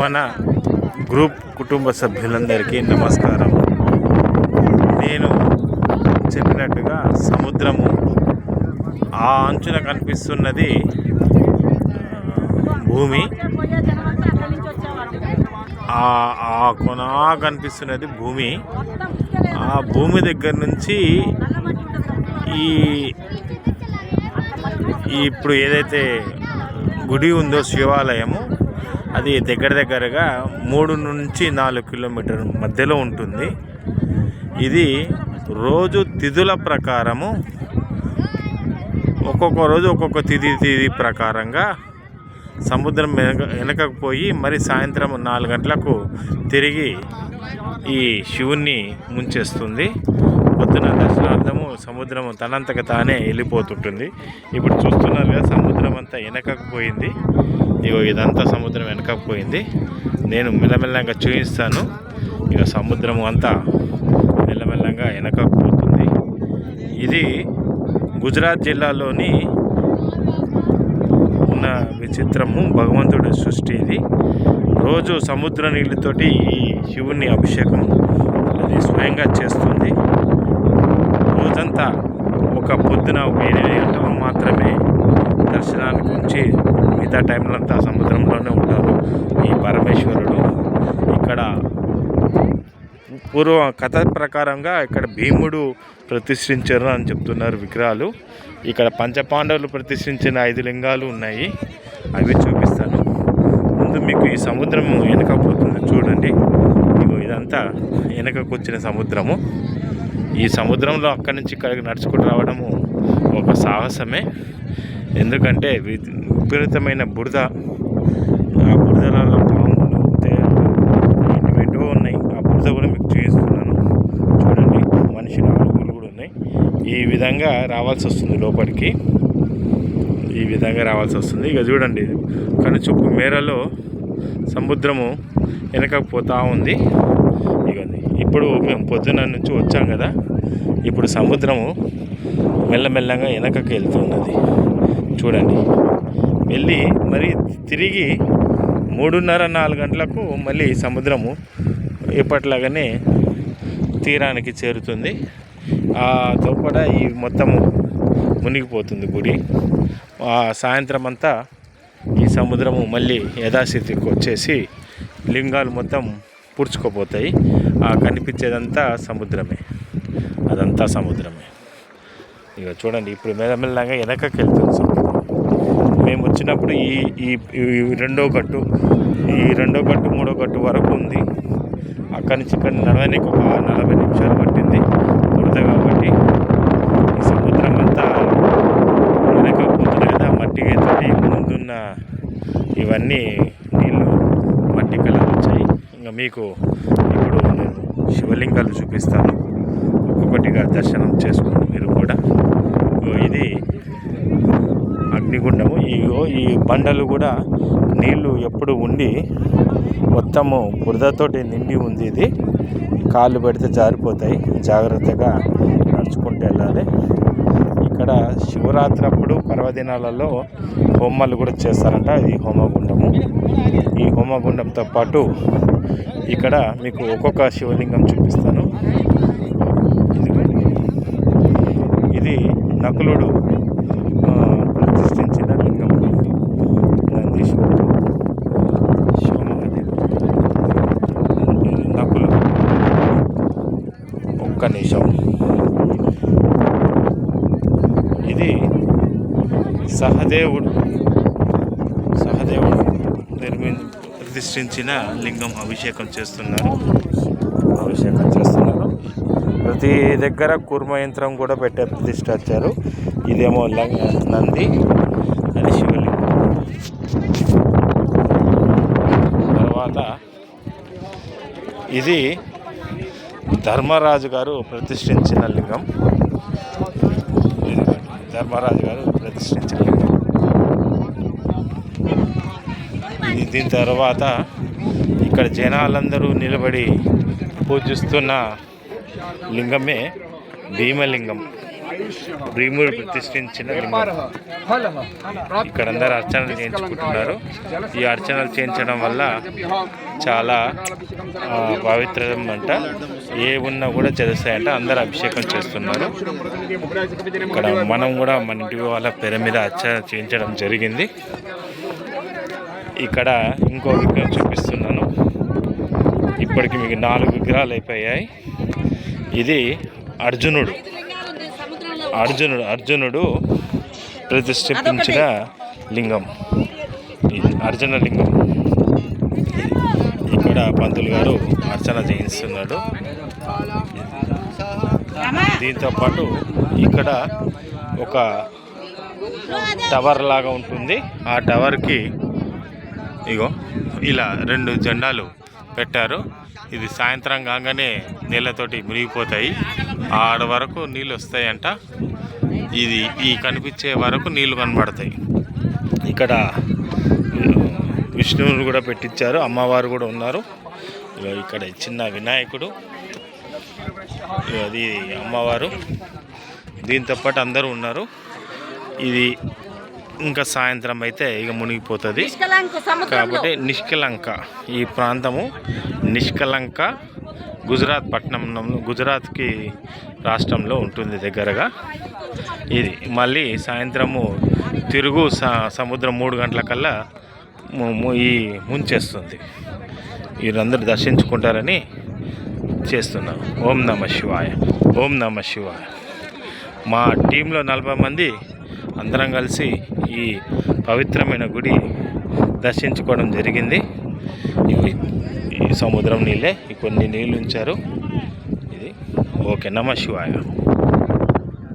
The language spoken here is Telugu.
మన గ్రూప్ కుటుంబ సభ్యులందరికీ నమస్కారం. నేను చెప్పినట్టుగా సముద్రము ఆ అంచున కనిపిస్తున్నది భూమి, ఆ కొన కనిపిస్తున్నది భూమి. ఆ భూమి దగ్గర నుంచి ఈ ఇప్పుడు ఏదైతే గుడి ఉందో శివాలయము, అది దగ్గరగా 3 నుంచి 4 కిలోమీటర్ మధ్యలో ఉంటుంది. ఇది రోజు తిథుల ప్రకారము ఒక్కొక్క రోజు ఒక్కొక్క తిథి ప్రకారంగా సముద్రం వెనకకు పోయి మరి సాయంత్రం 4 గంటలకు తిరిగి ఈ శివుణ్ణి ముంచేస్తుంది. పొద్దున దర్శనార్థము సముద్రము తనంతకు తానే వెళ్ళిపోతుంటుంది. ఇప్పుడు చూస్తున్నారు కదా, సముద్రం అంతా వెనకకు పోయింది. ఇదంతా సముద్రం వెనకకు పోయింది. నేను మెల్లమెల్లంగా చూపిస్తాను. ఇక సముద్రము అంతా మెల్లమెల్లంగా వెనకకు పోతుంది. ఇది గుజరాత్ జిల్లాలోని ఉన్న విచిత్రము, భగవంతుడి సృష్టి. ఇది రోజు సముద్ర నీళ్ళతోటి ఈ శివుని అభిషేకం అది స్వయంగా చేస్తుంది. రోజంతా ఒక పొద్దున 8 గంటలు మాత్రమే దర్శనానికి ఉంచి మిగతా టైంలో అంతా సముద్రంలోనే ఉంటారు ఈ పరమేశ్వరుడు. ఇక్కడ పూర్వ కథ ప్రకారంగా ఇక్కడ భీముడు ప్రతిష్ఠించారు అని చెప్తున్నారు విగ్రహాలు. ఇక్కడ పంచపాండవులు ప్రతిష్ఠించిన 5 లింగాలు ఉన్నాయి, అవి చూపిస్తాను. ముందు మీకు ఈ సముద్రము వెనకపోతుంది చూడండి. ఇదంతా వెనకకు వచ్చిన సముద్రము. ఈ సముద్రంలో అక్కడి నుంచి ఇక్కడికి నడుచుకుంటూ రావడము ఒక సాహసమే. ఎందుకంటే విపరీతమైన బురద, ఆ బురదలలో పాములు, తేళ్ళు ఏంటివేంటివో ఉన్నాయి. ఆ బురద కూడా మీకు చూపిస్తున్నాను చూడండి. మనుషుల అడుగులు కూడా ఉన్నాయి. ఈ విధంగా రావాల్సి వస్తుంది లోపలికి, ఈ విధంగా రావాల్సి వస్తుంది. ఇక చూడండి, కనుచూపు మేరలో సముద్రము వెనకకు పోతూ ఉంది. ఇగోండి, ఇప్పుడు మేము పొద్దున్న నుంచి వచ్చాం కదా, ఇప్పుడు సముద్రము మెల్లమెల్లగా వెనకకి వెళ్తున్నది చూడండి. వెళ్ళి మరి తిరిగి 3:30-4 గంటలకు మళ్ళీ సముద్రము ఎప్పట్లాగానే తీరానికి చేరుతుంది. ఆ దోపడ ఈ మొత్తము మునిగిపోతుంది గుడి. సాయంత్రం అంతా ఈ సముద్రము మళ్ళీ యథాస్థితికి వచ్చేసి లింగాలు మొత్తం పూడ్చుకోపోతాయి. కనిపించేదంతా సముద్రమే, అదంతా సముద్రమే. ఇక చూడండి, ఇప్పుడు మెల్లమెల్లగా వెనకకి వెళ్తుంది సముద్రం. మేము వచ్చినప్పుడు ఈ రెండో గట్టు, మూడో గట్టు వరకు ఉంది. అక్కడి నుంచి ఇక్కడ నడవడానికి ఒక 40 నిమిషాలు పట్టింది బురద కాబట్టి. ఈ సముద్రం అంతా వెనకపోతుంది కదా, మట్టి తోటి ముందున్న ఇవన్నీ నీళ్ళు మట్టి కలర్ వచ్చాయి. ఇంకా మీకు ఇప్పుడు నేను శివలింగాలు చూపిస్తాను, ఒక్కొక్కటిగా దర్శనం చేసుకోండి మీరు కూడా. ఇది అగ్నిగుండము. ఈ బండలు కూడా నీళ్లు ఎప్పుడు ఉండి మొత్తము బురదతోటి నిండి ఉంది. ఇది కాళ్ళు పెడితే జారిపోతాయి, జాగ్రత్తగా నడుచుకుంటూ వెళ్ళాలి. ఇక్కడ శివరాత్రి అప్పుడు పర్వదినాలలో హోమాలు కూడా చేస్తారంట. ఇది హోమగుండము. ఈ హోమగుండంతో పాటు ఇక్కడ మీకు ఒక్కొక్క శివలింగం చూపిస్తాను. ఇది నకులుడు ప్రతిష్ఠించిన లింగం. నందీశ్వరుడు, శివమహాదేవుడు, నకులు. ఒక్క నిమిషం. ఇది సహదేవుడు ప్రతిష్ఠించిన లింగం. అభిషేకం చేస్తున్నారు. ప్రతి దగ్గర కూర్మ యంత్రం కూడా పెట్టే ప్రతిష్ఠించారు. ఇదేమో నంది అని శివలింగం. తర్వాత ఇది ధర్మరాజు గారు ప్రతిష్ఠించిన లింగం. దీని తర్వాత ఇక్కడ జనాలందరూ నిలబడి పూజిస్తున్న లింగమే భీమలింగం. భీముడు ప్రతిష్ఠించిన లింగం. ఇక్కడ అందరూ అర్చనలు చేయించుకుంటున్నారు. ఈ అర్చనలు చేయించడం వల్ల చాలా పవిత్రం అంట. ఏ ఉన్నా కూడా చదువుతాయంట. అందరూ అభిషేకం చేస్తున్నారు. ఇక్కడ మనం కూడా మన ఇంటి వాళ్ళ పేరు మీద అర్చన చేయించడం జరిగింది. ఇక్కడ ఇంకో విగ్రహం చూపిస్తున్నాను. ఇప్పటికి మీకు 4 విగ్రహాలు అయిపోయాయి. ఇది అర్జునుడు ప్రతిష్ఠించిన లింగం. ఇది అర్జున లింగం. ఇక్కడ పంతులు గారు అర్చన చేయిస్తున్నాడు. దీంతో పాటు ఇక్కడ ఒక టవర్ లాగా ఉంటుంది. ఆ టవర్కి ఇగో ఇలా 2 జెండాలు పెట్టారు. ఇది సాయంత్రం కాగానే నీళ్ళతోటి మునిగిపోతాయి. ఆడ వరకు నీళ్ళు వస్తాయంట. ఇది ఈ కనిపించే వరకు నీళ్లు కనబడతాయి. ఇక్కడ విష్ణువుని కూడా పెట్టించారు. అమ్మవారు కూడా ఉన్నారు. ఇక్కడ చిన్న వినాయకుడు, అది అమ్మవారు, దీంతో పాటు అందరూ ఉన్నారు. ఇది ఇంకా సాయంత్రం అయితే ఇక మునిగిపోతుంది. కాబట్టి నిష్కలంక ఈ ప్రాంతము నిష్కలంక గుజరాత్ పట్టణంలో, గుజరాత్కి రాష్ట్రంలో ఉంటుంది దగ్గరగా. ఇది మళ్ళీ సాయంత్రము తిరుగు సముద్రం 3 గంటలకల్లా ఈ ముంచేస్తుంది. వీరందరూ దర్శించుకుంటారని చేస్తున్నాం. ఓం నమ శివాయ, ఓం నమ శివాయ. మా టీంలో 40 మంది అందరం కలిసి ఈ పవిత్రమైన గుడి దర్శించుకోవడం జరిగింది. ఈ సముద్రం నీళ్ళే, కొన్ని నీళ్ళు ఉంచారు. ఇది ఓకే. నమ శివాయ.